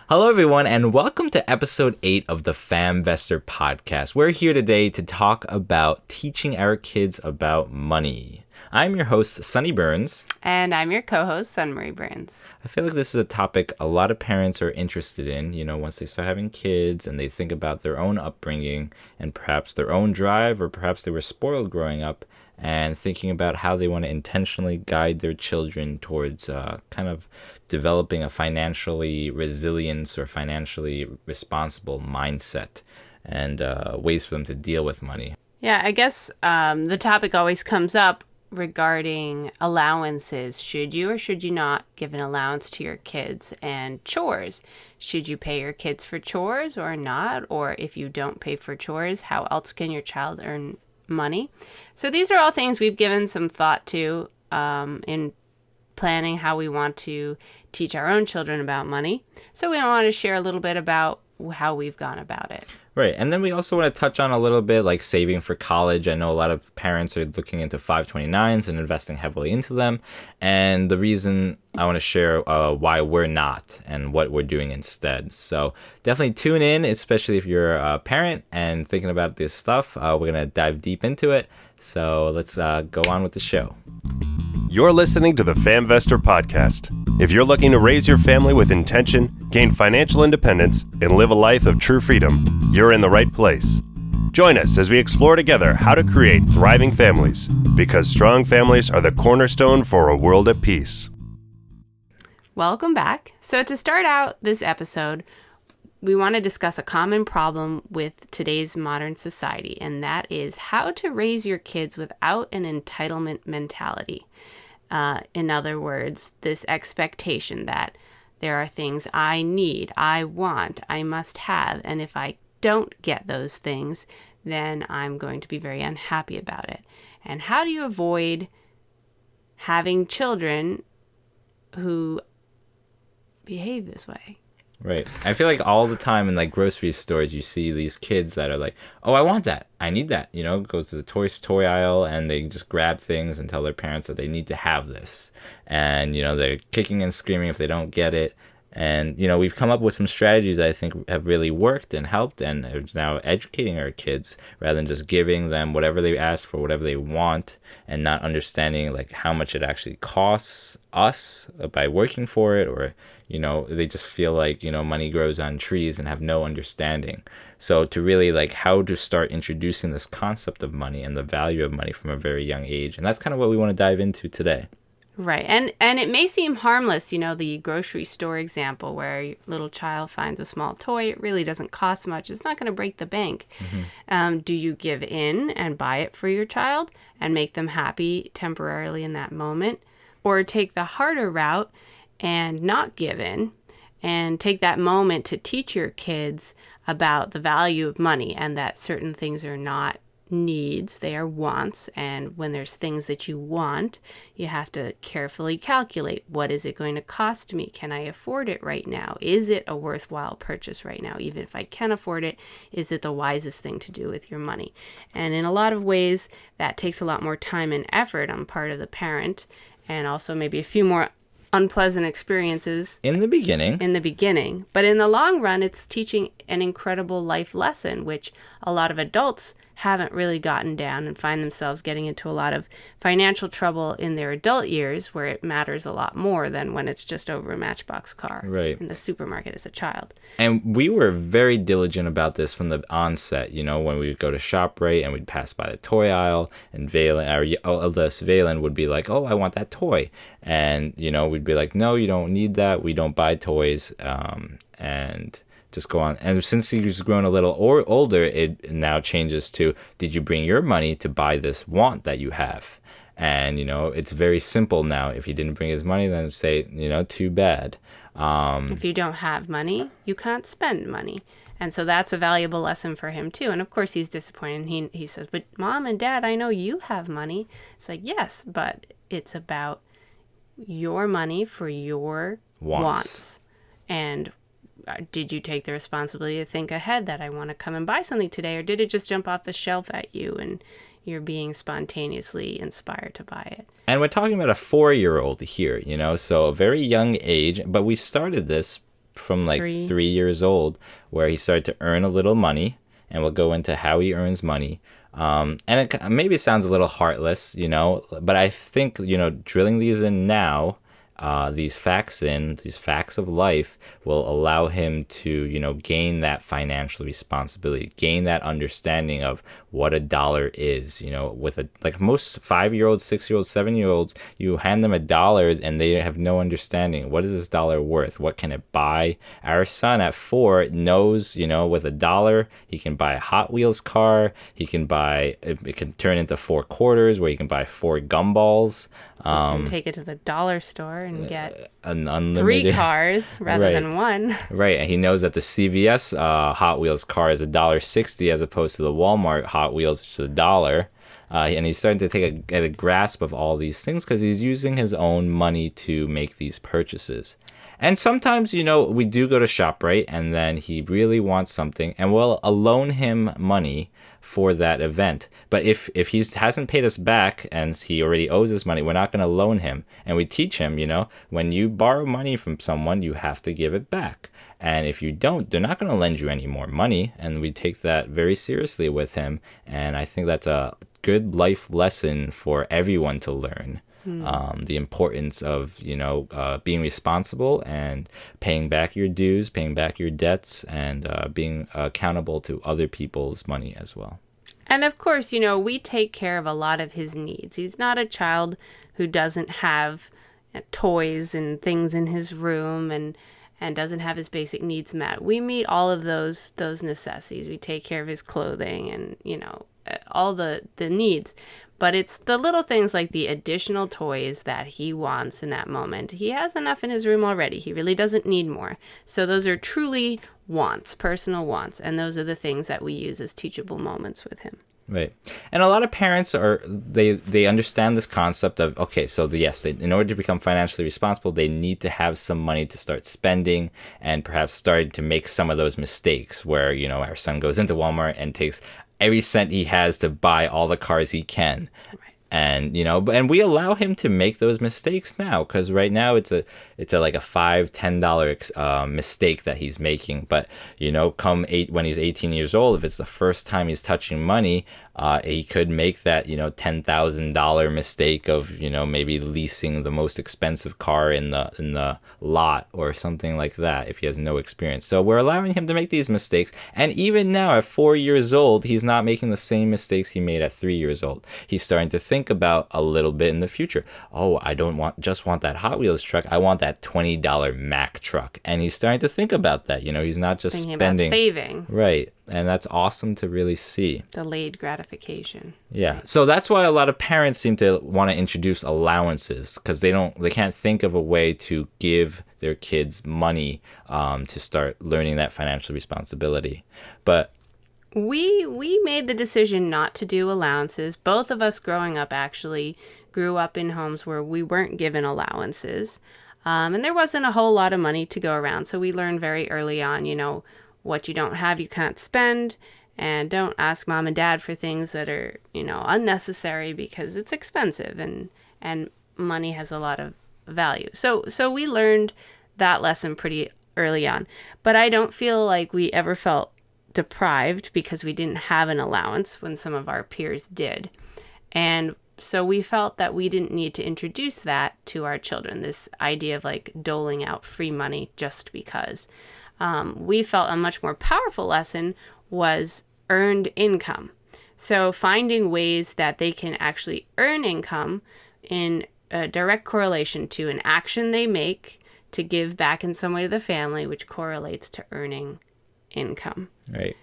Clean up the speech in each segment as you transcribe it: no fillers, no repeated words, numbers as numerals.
Hello, everyone, and welcome to episode 8 of the Famvestor podcast. We're here today to talk about teaching our kids about money. I'm your host, Sunny Burns. And I'm your co-host, Sunmarie Burns. I feel like this is a topic a lot of parents are interested in, once they start having kids and they think about their own upbringing and perhaps their own drive, or perhaps they were spoiled growing up, and thinking about how they want to intentionally guide their children towards kind of developing a financially resilient or financially responsible mindset and ways for them to deal with money. Yeah, I guess the topic always comes up regarding allowances. Should you or should you not give an allowance to your kids? And chores. Should you pay your kids for chores or not? Or if you don't pay for chores, how else can your child earn money? So these are all things we've given some thought to in planning how we want to teach our own children about money. So we want to share a little bit about how we've gone about it. Right. And then we also want to touch on a little bit like saving for college. I know a lot of parents are looking into 529s and investing heavily into them. And the reason I want to share why we're not and what we're doing instead. So definitely tune in, especially if you're a parent and thinking about this stuff. We're going to dive deep into it. So let's go on with the show. You're listening to the Famvestor podcast. If you're looking to raise your family with intention, gain financial independence, and live a life of true freedom, you're in the right place. Join us as we explore together how to create thriving families, because strong families are the cornerstone for a world at peace. Welcome back. So to start out this episode, we want to discuss a common problem with today's modern society, and that is how to raise your kids without an entitlement mentality. In other words, this expectation that there are things I need, I want, I must have, and if I don't get those things, then I'm going to be very unhappy about it. And how do you avoid having children who behave this way? Right. I feel like all the time in like grocery stores, you see these kids that are like, oh, I want that. I need that. Go to the toy aisle and they just grab things and tell their parents that they need to have this. And, they're kicking and screaming if they don't get it. And, we've come up with some strategies that I think have really worked and helped, and are now educating our kids rather than just giving them whatever they ask for, whatever they want, and not understanding like how much it actually costs us by working for it, or, they just feel like, money grows on trees and have no understanding. So to really like how to start introducing this concept of money and the value of money from a very young age. And that's kind of what we want to dive into today. Right. And it may seem harmless, the grocery store example where your little child finds a small toy. It really doesn't cost much. It's not going to break the bank. Mm-hmm. Do you give in and buy it for your child and make them happy temporarily in that moment? Or take the harder route and not give in and take that moment to teach your kids about the value of money and that certain things are not needs, they are wants, and when there's things that you want, you have to carefully calculate, what is it going to cost me? Can I afford it right now? Is it a worthwhile purchase right now? Even if I can afford it, is it the wisest thing to do with your money? And in a lot of ways, that takes a lot more time and effort on part of the parent, and also maybe a few more unpleasant experiences in the beginning. But in the long run, it's teaching an incredible life lesson, which a lot of adults haven't really gotten down and find themselves getting into a lot of financial trouble in their adult years, where it matters a lot more than when it's just over a Matchbox car in the supermarket as a child. And we were very diligent about this from the onset, when we would go to ShopRite and we'd pass by the toy aisle, and our eldest Valen would be like, oh, I want that toy. And, we'd be like, no, you don't need that. We don't buy toys. And just go on. And since he's grown a little older, it now changes to, did you bring your money to buy this want that you have? And, it's very simple now. If he didn't bring his money, then say, too bad. If you don't have money, you can't spend money. And so that's a valuable lesson for him too. And of course he's disappointed. He says, but Mom and Dad, I know you have money. It's like, yes, but it's about your money for your wants. And did you take the responsibility to think ahead that I want to come and buy something today? Or did it just jump off the shelf at you and you're being spontaneously inspired to buy it? And we're talking about a 4-year-old here, so a very young age. But we started this from like 3 years old, where he started to earn a little money, and we'll go into how he earns money. And it maybe sounds a little heartless, but I think, drilling these in now, these facts of life will allow him to, gain that financial responsibility, gain that understanding of what a dollar is, with like most 5-year-olds, 6-year-olds, 7-year-olds, you hand them a dollar and they have no understanding. What is this dollar worth? What can it buy? Our son at 4 knows, with a dollar, he can buy a Hot Wheels car. He can buy, it can turn into 4 quarters where you can buy 4 gumballs. You can take it to the dollar store and get an unlimited 3 cars rather than 1. Right, and he knows that the CVS Hot Wheels car is $1.60 as opposed to the Walmart Hot Wheels, which is $1. And he's starting to get a grasp of all these things because he's using his own money to make these purchases. And sometimes, we do go to ShopRite and then he really wants something and we'll loan him money for that event. But if he hasn't paid us back and he already owes us money, we're not going to loan him. And we teach him, when you borrow money from someone, you have to give it back. And if you don't, they're not going to lend you any more money. And we take that very seriously with him. And I think that's a good life lesson for everyone to learn. The importance of, being responsible and paying back your dues, paying back your debts, and being accountable to other people's money as well. And of course, we take care of a lot of his needs. He's not a child who doesn't have toys and things in his room and doesn't have his basic needs met. We meet all of those necessities. We take care of his clothing and, all the needs. But it's the little things like the additional toys that he wants in that moment. He has enough in his room already. He really doesn't need more. So those are truly wants, personal wants. And those are the things that we use as teachable moments with him. Right. And a lot of parents they understand this concept of, okay, so in order to become financially responsible, they need to have some money to start spending and perhaps start to make some of those mistakes where, our son goes into Walmart and takes every cent he has to buy all the cars he can. Right. And, and we allow him to make those mistakes now because right now it's a like a $5, $10 mistake that he's making. But, when he's 18 years old, if it's the first time he's touching money, he could make that, $10,000 mistake of, maybe leasing the most expensive car in the lot or something like that if he has no experience. So we're allowing him to make these mistakes. And even now at 4 years old, he's not making the same mistakes he made at 3 years old. He's starting to think about a little bit in the future. Oh, I don't just want that Hot Wheels truck. I want that $20 Mack truck. And he's starting to think about that. He's not just thinking spending. About saving. Right. And that's awesome to really see. Delayed gratification. Yeah. So that's why a lot of parents seem to want to introduce allowances because they can't think of a way to give their kids money to start learning that financial responsibility. But we made the decision not to do allowances. Both of us growing up actually grew up in homes where we weren't given allowances. And there wasn't a whole lot of money to go around. So we learned very early on, what you don't have, you can't spend. And don't ask mom and dad for things that are, unnecessary because it's expensive and money has a lot of value. So we learned that lesson pretty early on. But I don't feel like we ever felt deprived because we didn't have an allowance when some of our peers did. And so we felt that we didn't need to introduce that to our children, this idea of like doling out free money just because. We felt a much more powerful lesson was earned income. So finding ways that they can actually earn income in a direct correlation to an action they make to give back in some way to the family, which correlates to earning income. Right.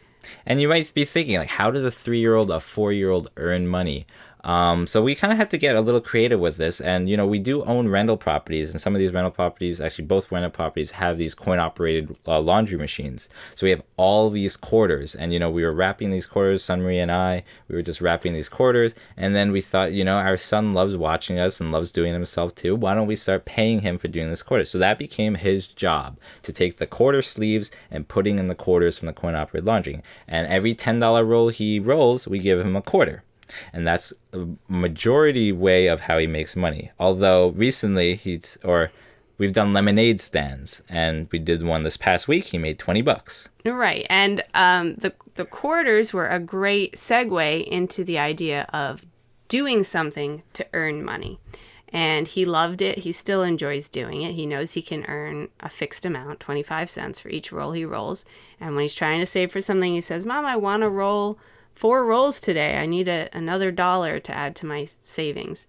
And you might be thinking, like, how does a 3-year-old, a 4-year-old earn money? So we kind of had to get a little creative with this. And, we do own rental properties. And some of these rental properties, actually both rental properties, have these coin-operated laundry machines. So we have all these quarters. And, we were wrapping these quarters, Sunmarie and I, we were just wrapping these quarters. And then we thought, our son loves watching us and loves doing it himself too. Why don't we start paying him for doing this quarter? So that became his job, to take the quarter sleeves and putting in the quarters from the coin-operated laundry. And every $10 roll he rolls, we give him a quarter. And that's a majority way of how he makes money. Although recently we've done lemonade stands, and we did one this past week. He made $20. Right. And the quarters were a great segue into the idea of doing something to earn money. And he loved it. He still enjoys doing it. He knows he can earn a fixed amount, 25 cents for each roll he rolls. And when he's trying to save for something, he says, Mom, I want to roll 4 rolls today. I need another $1 to add to my savings.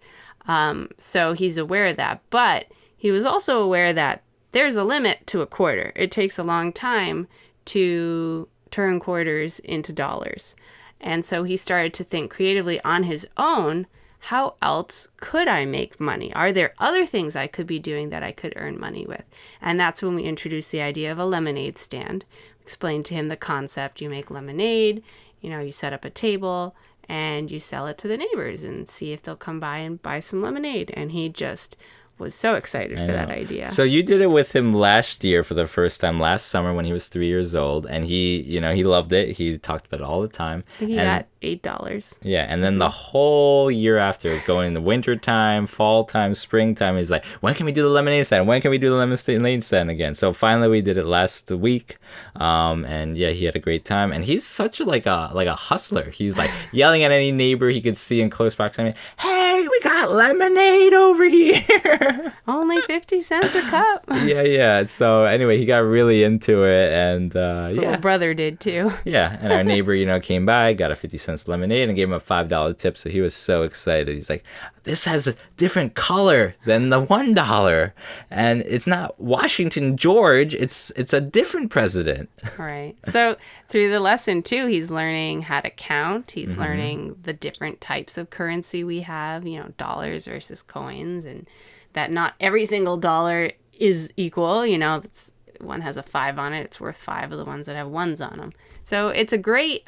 So he's aware of that. But he was also aware that there's a limit to a quarter. It takes a long time to turn quarters into dollars. And so he started to think creatively on his own, how else could I make money? Are there other things I could be doing that I could earn money with? And that's when we introduced the idea of a lemonade stand. Explained to him the concept. You make lemonade, you set up a table and you sell it to the neighbors and see if they'll come by and buy some lemonade. And he just was so excited for that idea. So you did it with him last year for the first time, last summer when he was 3 years old, and he loved it. He talked about it all the time. I think he got $8. Yeah, and then the whole year after, going in the winter time, fall time, springtime, he's like, when can we do the lemonade stand? When can we do the lemonade stand again? So finally we did it last week, and yeah, he had a great time. And he's such like a hustler. He's like yelling at any neighbor he could see in close proximity, hey, we got lemonade over here. Only 50 cents a cup. Yeah. So anyway, he got really into it, and His little brother did too. Yeah, and our neighbor, came by, got a 50-cent lemonade, and gave him a $5 tip. So he was so excited. He's like, "This has a different color than the $1, and it's not Washington George. It's a different president." Right. So through the lesson too, he's learning how to count. He's learning the different types of currency we have. Dollars versus coins, and that not every single dollar is equal. One has a 5 on it. It's worth 5 of the ones that have 1s on them. So it's a great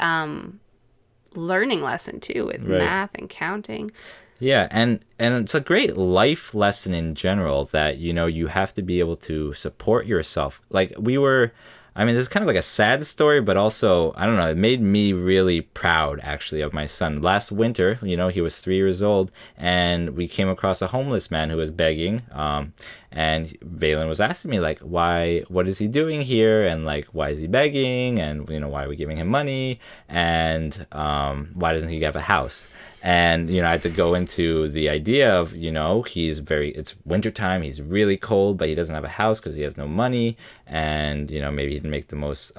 learning lesson too with math and counting. Yeah, and it's a great life lesson in general that, you have to be able to support yourself. Like this is kind of like a sad story, but also, I don't know, it made me really proud, actually, of my son. Last winter, he was 3 years old, and we came across a homeless man who was begging, and Valen was asking me, like, what is he doing here, and, like, why is he begging, and, why are we giving him money, and why doesn't he have a house? And, I had to go into the idea of, it's wintertime, he's really cold, but he doesn't have a house because he has no money. And, maybe he didn't make the most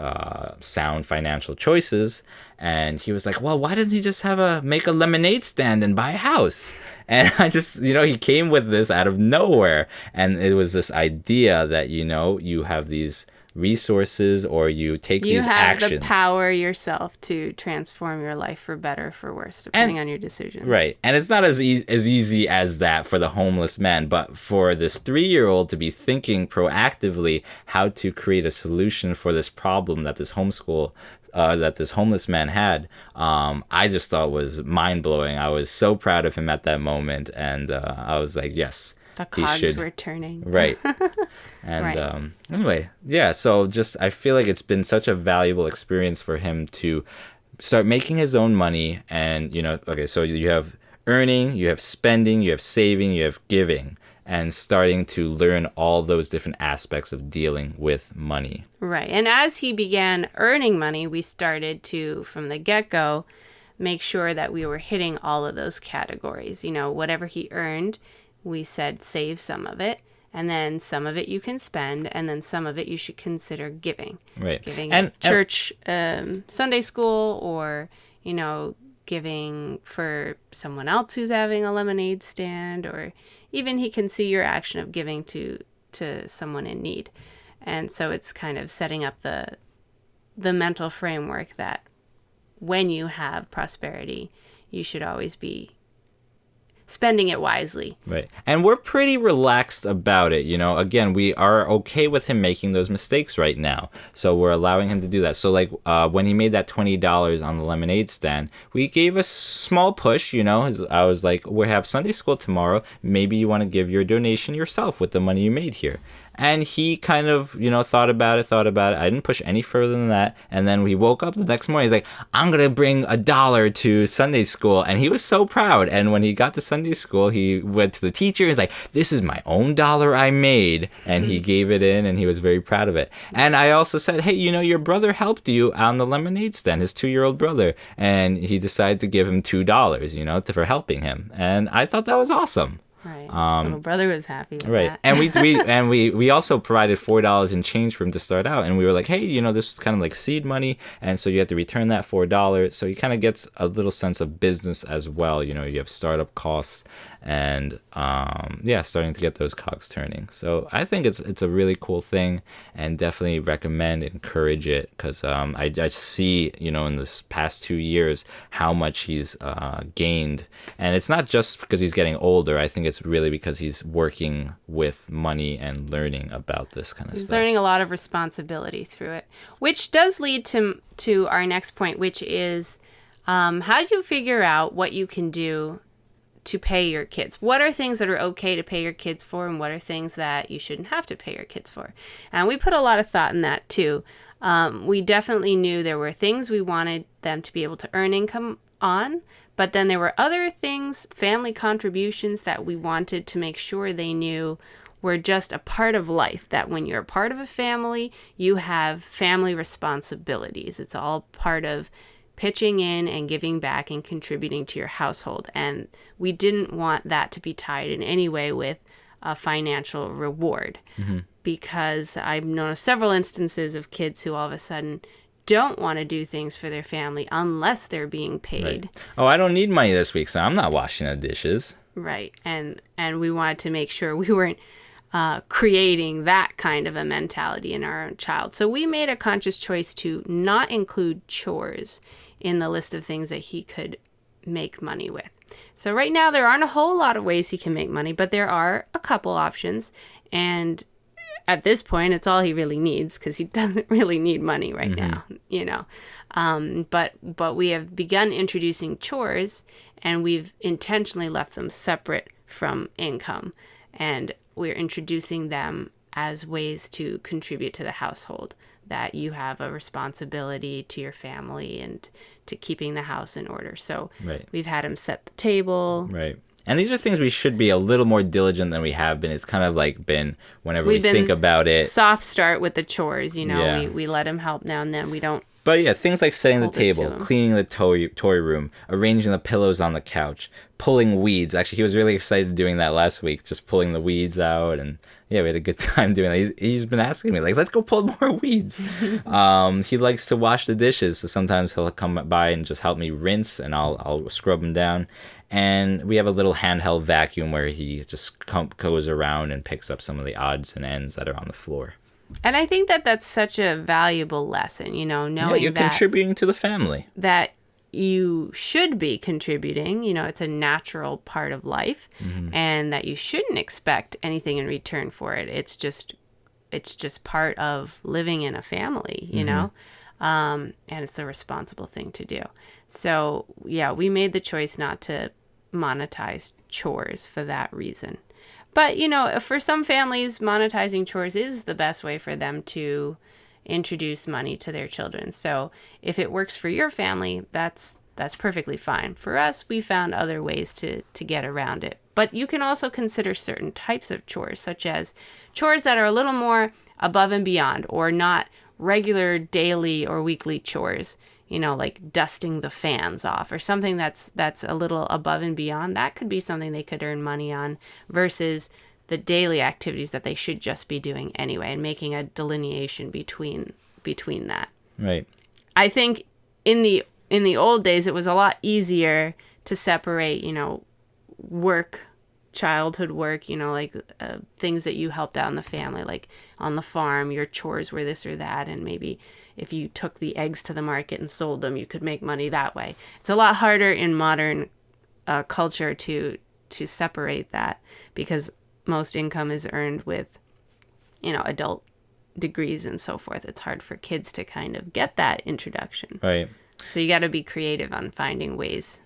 sound financial choices. And he was like, well, why doesn't he just make a lemonade stand and buy a house? And I just, he came with this out of nowhere. And it was this idea that, you have these resources, or you take these actions. You have the power yourself to transform your life for better, for worse, depending on your decisions. Right. And it's not as easy as that for the homeless man, but for this 3-year-old to be thinking proactively how to create a solution for this problem that this homeless man had, I just thought was mind-blowing. I was so proud of him at that moment, and I was like, yes. The cogs were turning. Right. And anyway, yeah, so I feel like it's been such a valuable experience for him to start making his own money. And, okay, so you have earning, you have spending, you have saving, you have giving, and starting to learn all those different aspects of dealing with money. Right. And as he began earning money, we started to, from the get-go, make sure that we were hitting all of those categories. Whatever he earned, we said save some of it, and then some of it you can spend, and then some of it you should consider giving. Right. Giving at church, Sunday school, or, giving for someone else who's having a lemonade stand, or even he can see your action of giving to someone in need. And so it's kind of setting up the mental framework that when you have prosperity, you should always be spending it wisely. Right. And we're pretty relaxed about it. Again, we are okay with him making those mistakes right now. So we're allowing him to do that. So like when he made that $20 on the lemonade stand, we gave a small push, I was like, we have Sunday school tomorrow. Maybe you want to give your donation yourself with the money you made here. And he kind of, thought about it. I didn't push any further than that. And then we woke up the next morning. He's like, I'm going to bring $1 to Sunday school. And he was so proud. And when he got to Sunday school, he went to the teacher. He's like, this is my own dollar I made. And he gave it in, and he was very proud of it. And I also said, hey, your brother helped you on the lemonade stand, his 2-year-old brother. And he decided to give him $2, for helping him. And I thought that was awesome. Right. Little brother was happy with that. And we also provided $4 in change for him to start out. And we were like, hey, this is kind of like seed money. And so you have to return that $4. So he kind of gets a little sense of business as well. You have startup costs and, starting to get those cogs turning. So I think it's a really cool thing, and definitely recommend, encourage it, because I see, in this past 2 years how much he's gained. And it's not just because he's getting older. I think it's really because he's working with money and learning about this kind of stuff. He's learning a lot of responsibility through it, which does lead to our next point, which is how do you figure out what you can do to pay your kids? What are things that are okay to pay your kids for, and what are things that you shouldn't have to pay your kids for? And we put a lot of thought in that too. We definitely knew there were things we wanted them to be able to earn income on, but then there were other things, family contributions, that we wanted to make sure they knew were just a part of life, that when you're a part of a family, you have family responsibilities. It's all part of pitching in and giving back and contributing to your household. And we didn't want that to be tied in any way with a financial reward, because I've known several instances of kids who all of a sudden don't want to do things for their family unless they're being paid. Right. Oh, I don't need money this week, so I'm not washing the dishes. Right. And we wanted to make sure we weren't creating that kind of a mentality in our own child. So we made a conscious choice to not include chores in the list of things that he could make money with. So right now there aren't a whole lot of ways he can make money, but there are a couple options. And at this point, it's all he really needs, because he doesn't really need money right now, But we have begun introducing chores, and we've intentionally left them separate from income. And we're introducing them as ways to contribute to the household, that you have a responsibility to your family and to keeping the house in order. So We've had him set the table. Right. And these are things we should be a little more diligent than we have been. It's kind of like been, whenever we think about it. Soft start with the chores, we let him help now and then. We don't. But yeah, things like setting the table, cleaning the toy room, arranging the pillows on the couch, pulling weeds. Actually, he was really excited doing that last week, just pulling the weeds out. And yeah, we had a good time doing that. He's been asking me, like, let's go pull more weeds. He likes to wash the dishes, so sometimes he'll come by and just help me rinse, and I'll scrub them down. And we have a little handheld vacuum where he just goes around and picks up some of the odds and ends that are on the floor. And I think that that's such a valuable lesson, knowing you're that contributing to the family. That you should be contributing, it's a natural part of life, and that you shouldn't expect anything in return for it. It's just part of living in a family, and it's the responsible thing to do. So yeah, we made the choice not to monetize chores for that reason. But, for some families, monetizing chores is the best way for them to introduce money to their children. So if it works for your family, that's perfectly fine. For us, we found other ways to get around it. But you can also consider certain types of chores, such as chores that are a little more above and beyond, or not regular daily or weekly chores, like dusting the fans off, or something that's a little above and beyond. That could be something they could earn money on, versus the daily activities that they should just be doing anyway, and making a delineation between that. Right. I think in the old days, it was a lot easier to separate, work, childhood work, like things that you helped out in the family, like on the farm, your chores were this or that, and maybe if you took the eggs to the market and sold them, you could make money that way. It's a lot harder in modern culture to separate that, because most income is earned with, adult degrees and so forth. It's hard for kids to kind of get that introduction. Right. So you got to be creative on finding ways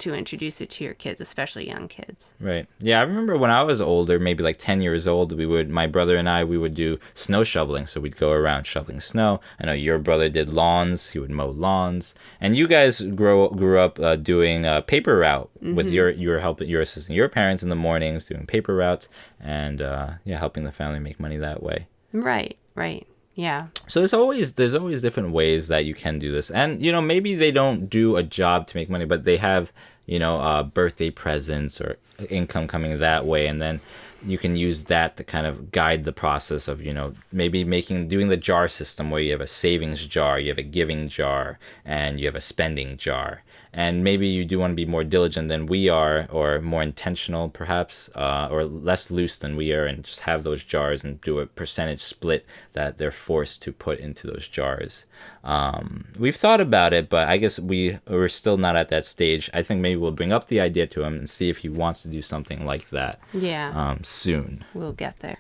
to introduce it to your kids, especially young kids. Right. Yeah, I remember when I was older, maybe like 10 years old, my brother and I, we would do snow shoveling. So we'd go around shoveling snow. I know your brother did lawns. He would mow lawns. And you guys grew up doing paper route with you were helping, you're assisting your parents in the mornings doing paper routes and helping the family make money that way. Right. Yeah. So there's always different ways that you can do this. And, maybe they don't do a job to make money, but they have, birthday presents or income coming that way. And then you can use that to kind of guide the process of, maybe doing the jar system where you have a savings jar, you have a giving jar, and you have a spending jar. And maybe you do want to be more diligent than we are, or more intentional perhaps, or less loose than we are, and just have those jars and do a percentage split that they're forced to put into those jars. We've thought about it, but I guess we're still not at that stage. I think maybe we'll bring up the idea to him and see if he wants to do something like that. Yeah. Soon. We'll get there.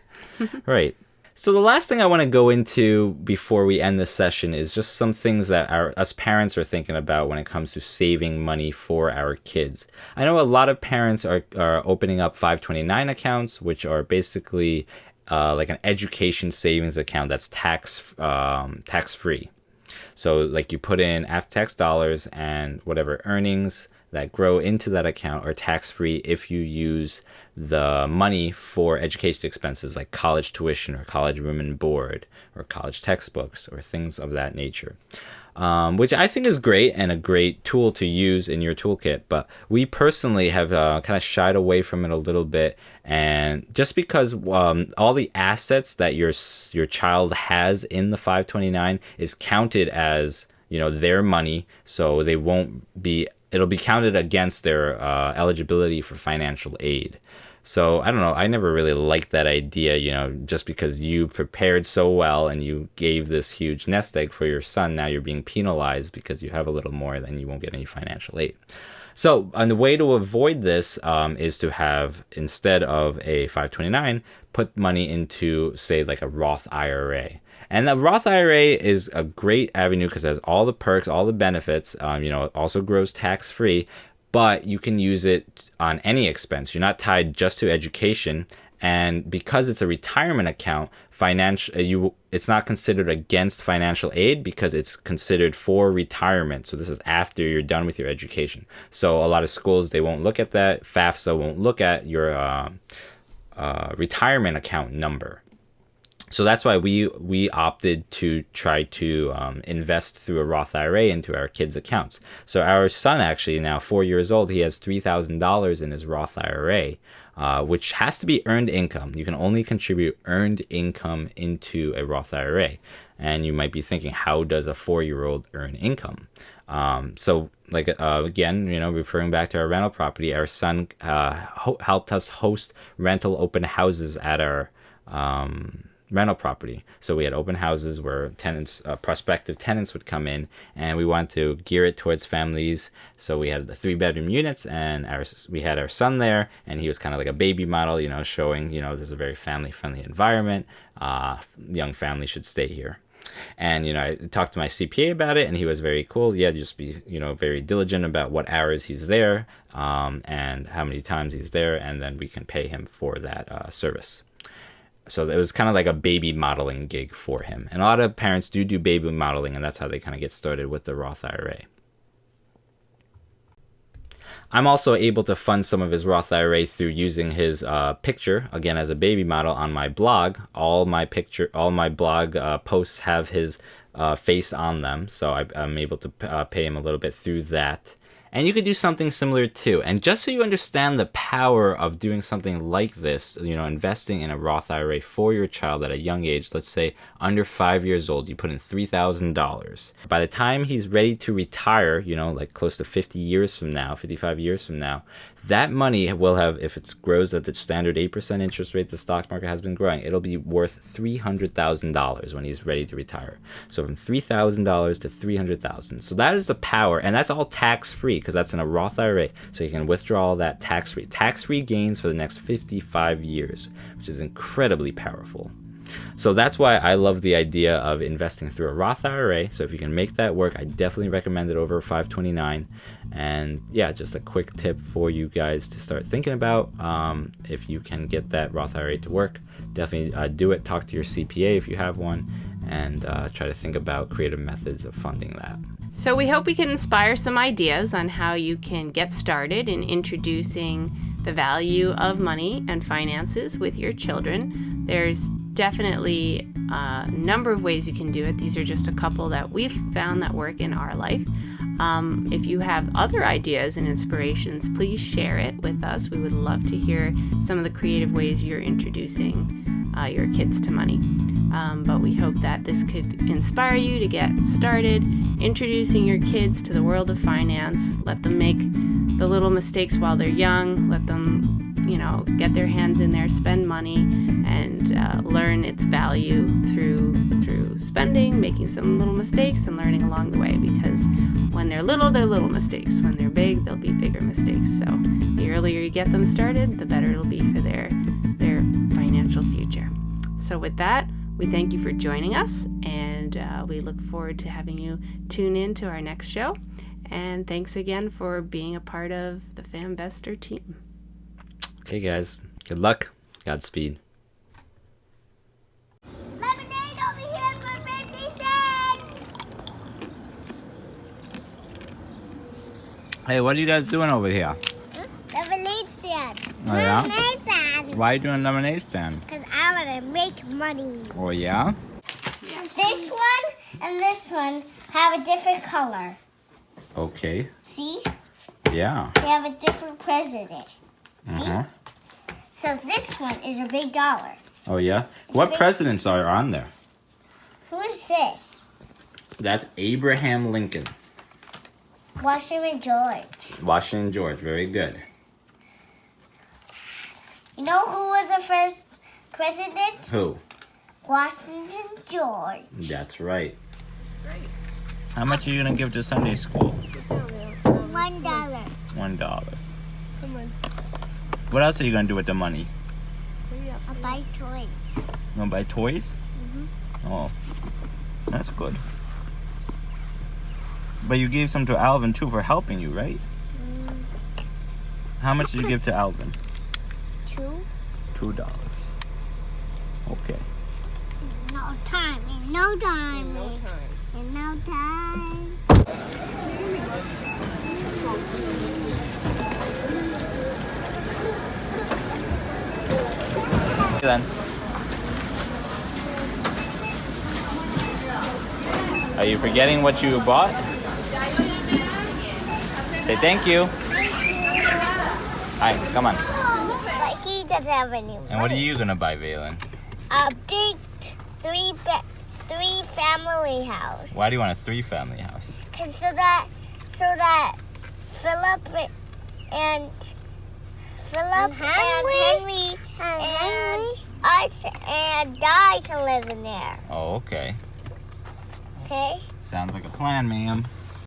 Right. So the last thing I want to go into before we end this session is just some things that us parents are thinking about when it comes to saving money for our kids. I know a lot of parents are opening up 529 accounts, which are basically like an education savings account that's tax-free. So like you put in after-tax dollars, and whatever earnings that grow into that account are tax-free if you use the money for education expenses like college tuition or college room and board or college textbooks or things of that nature, which I think is great and a great tool to use in your toolkit. But we personally have kind of shied away from it a little bit, and just because all the assets that your child has in the 529 is counted as their money, so it'll be counted against their eligibility for financial aid. So I don't know. I never really liked that idea, just because you prepared so well and you gave this huge nest egg for your son. Now you're being penalized because you have a little more, then you won't get any financial aid. So the way to avoid this is to have, instead of a 529, put money into, say, like a Roth-IRA. And the Roth-IRA is a great avenue because it has all the perks, all the benefits. It also grows tax-free, but you can use it on any expense. You're not tied just to education. And because it's a retirement account, it's not considered against financial aid because it's considered for retirement. So this is after you're done with your education. So a lot of schools, they won't look at that. FAFSA won't look at your retirement account number. So that's why we opted to try to invest through a Roth IRA into our kids' accounts. So our son, actually now 4 years old, he has $3,000 in his Roth IRA, which has to be earned income. You can only contribute earned income into a Roth IRA. And you might be thinking, how does a 4-year-old earn income? Again, referring back to our rental property, our son helped us host rental open houses at our rental property. So we had open houses where prospective tenants would come in, and we wanted to gear it towards families. So we had the 3-bedroom units, and we had our son there, and he was kind of like a baby model, showing, this is a very family-friendly environment. Young families should stay here. And, I talked to my CPA about it, and he was very cool. Yeah, just be, very diligent about what hours he's there, and how many times he's there, and then we can pay him for that service. So it was kind of like a baby modeling gig for him. And a lot of parents do baby modeling, and that's how they kind of get started with the Roth IRA. I'm also able to fund some of his Roth IRA through using his picture, again, as a baby model on my blog. All my blog posts have his face on them, so I'm able to pay him a little bit through that. And you could do something similar too. And just so you understand the power of doing something like this, investing in a Roth IRA for your child at a young age, let's say under 5 years old, you put in $3,000. By the time he's ready to retire, like close to 55 years from now, that money will have, if it grows at the standard 8% interest rate the stock market has been growing, it'll be worth $300,000 when he's ready to retire. So from $3,000 to $300,000. So that is the power, and that's all tax-free because that's in a Roth IRA. So you can withdraw all that tax-free. Tax-free gains for the next 55 years, which is incredibly powerful. So that's why I love the idea of investing through a Roth IRA. So if you can make that work, I definitely recommend it over 529. And yeah, just a quick tip for you guys to start thinking about. If you can get that Roth IRA to work, definitely do it. Talk to your CPA if you have one, and try to think about creative methods of funding that. So we hope we can inspire some ideas on how you can get started in introducing the value of money and finances with your children. There's definitely a number of ways you can do it. These are just a couple that we've found that work in our life. If you have other ideas and inspirations, please share it with us. We would love to hear some of the creative ways you're introducing your kids to money. But we hope that this could inspire you to get started introducing your kids to the world of finance. Let them make the little mistakes while they're young. Let them, get their hands in there, spend money, and learn its value through spending, making some little mistakes, and learning along the way. Because when they're little mistakes. When they're big, they'll be bigger mistakes. So the earlier you get them started, the better it'll be for their financial future. So with that, we thank you for joining us, and we look forward to having you tune in to our next show. And thanks again for being a part of the FamVestor team. Okay, guys. Good luck. Godspeed. Lemonade over here for 50 cents! Hey, what are you guys doing over here? Lemonade stand. Oh, yeah? Lemonade stand. Why are you doing a lemonade stand? Because I want to make money. Oh, yeah? This one and this one have a different color. Okay. See? Yeah. They have a different president. See? Uh-huh. So this one is a big dollar. Oh, yeah? What presidents are on there? Who is this? That's Abraham Lincoln. Washington George. Washington George. Very good. You know who was the first president? Who? Washington George. That's right. How much are you going to give to Sunday school? $1. $1. Come on. What else are you going to do with the money? I'll buy toys. You want to buy toys? Oh, that's good. But you gave some to Alvin, too, for helping you, right? How much did you give to Alvin? $2. $2. Okay. No time. In no time. In no time. Then. Are you forgetting what you bought? Say thank you. Alright, come on. But he doesn't have any money. And what are you gonna buy, Valen? A big three family house. Why do you want a 3-family house? Cause so that Philip and Henry and us and Di can live in there. Oh, okay. Okay? Sounds like a plan, ma'am.